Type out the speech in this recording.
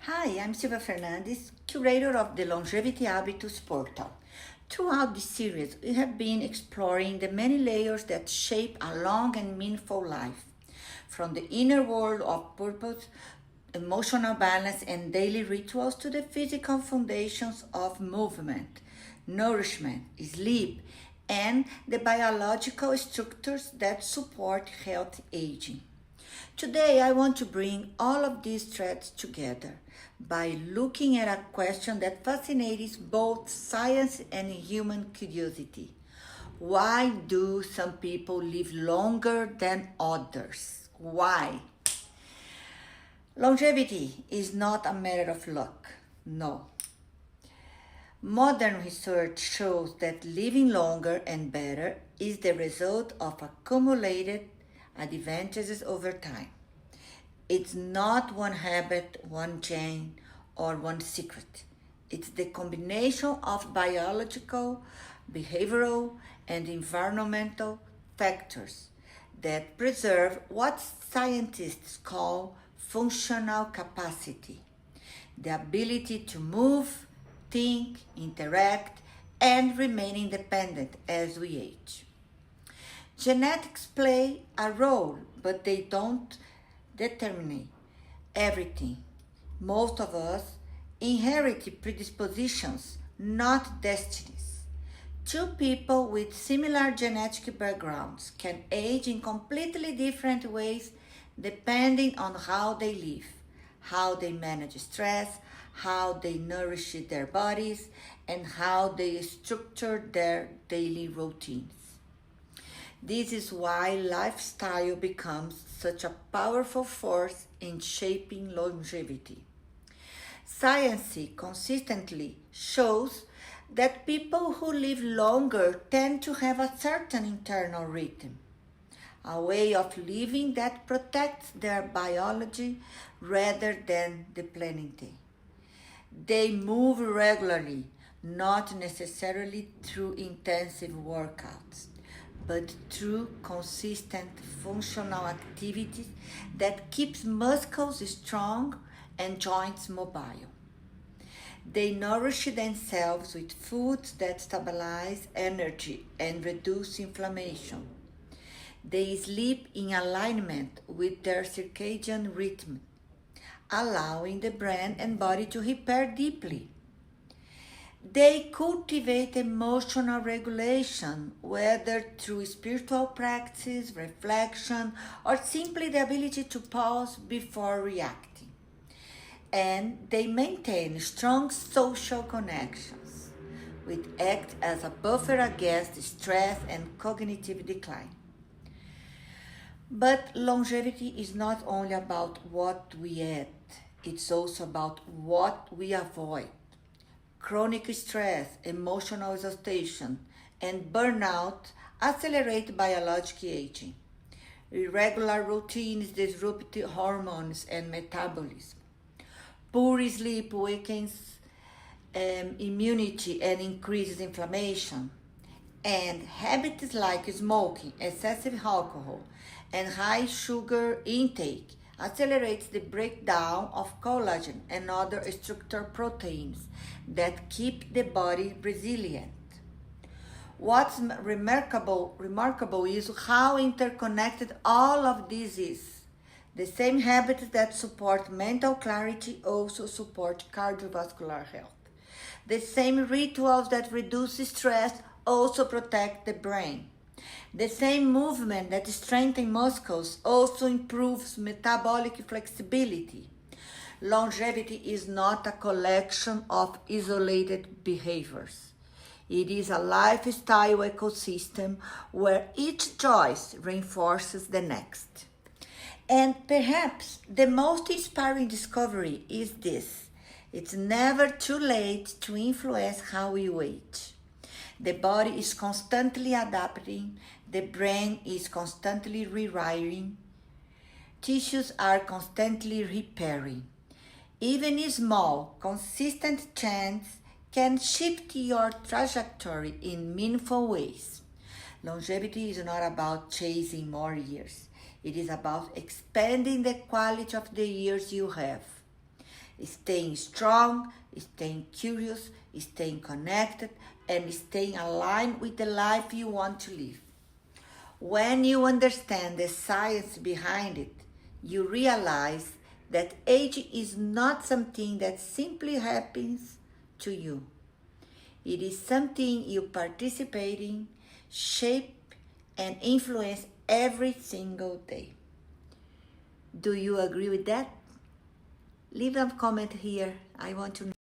Hi, I'm Silvia Fernandes, curator of the Longevity Habitus portal. Throughout this series, we have been exploring the many layers that shape a long and meaningful life, from the inner world of purpose, emotional balance, and daily rituals to the physical foundations of movement, nourishment, sleep, and the biological structures that support healthy aging. Today, I want to bring all of these threads together by looking at a question that fascinates both science and human curiosity. Why do some people live longer than others? Why? Longevity is not a matter of luck, no. Modern research shows that living longer and better is the result of accumulated advantages over time. It's not one habit, one gene, or one secret. It's the combination of biological, behavioral, and environmental factors that preserve what scientists call functional capacity, the ability to move, think, interact, and remain independent as we age. Genetics play a role, but they don't determine everything. Most of us inherit predispositions, not destinies. Two people with similar genetic backgrounds can age in completely different ways depending on how they live, how they manage stress, how they nourish their bodies, and how they structure their daily routines. This is why lifestyle becomes such a powerful force in shaping longevity. Science consistently shows that people who live longer tend to have a certain internal rhythm, a way of living that protects their biology rather than the planet. They move regularly, not necessarily through intensive workouts, but through consistent functional activities that keeps muscles strong and joints mobile. They nourish themselves with foods that stabilize energy and reduce inflammation. They sleep in alignment with their circadian rhythm, allowing the brain and body to repair deeply. They cultivate emotional regulation, whether through spiritual practice, reflection, or simply the ability to pause before reacting. And they maintain strong social connections, which act as a buffer against stress and cognitive decline. But longevity is not only about what we eat, it's also about what we avoid. Chronic stress, emotional exhaustion, and burnout accelerate biological aging. Irregular routines disrupt hormones and metabolism. Poor sleep weakens immunity and increases inflammation. And habits like smoking, excessive alcohol, and high sugar intake accelerates the breakdown of collagen and other structural proteins that keep the body resilient. What's remarkable is how interconnected all of this is. The same habits that support mental clarity also support cardiovascular health. The same rituals that reduce stress also protect the brain. The same movement that strengthens muscles also improves metabolic flexibility. Longevity is not a collection of isolated behaviors. It is a lifestyle ecosystem where each choice reinforces the next. And perhaps the most inspiring discovery is this: it's never too late to influence how we age. The body is constantly adapting, the brain is constantly rewiring, tissues are constantly repairing. Even small, consistent changes can shift your trajectory in meaningful ways. Longevity is not about chasing more years. It is about expanding the quality of the years you have. Staying strong, staying curious, staying connected, and staying aligned with the life you want to live. When you understand the science behind it, you realize that aging is not something that simply happens to you. It is something you participate in, shape, and influence every single day. Do you agree with that? Leave a comment here. I want to know.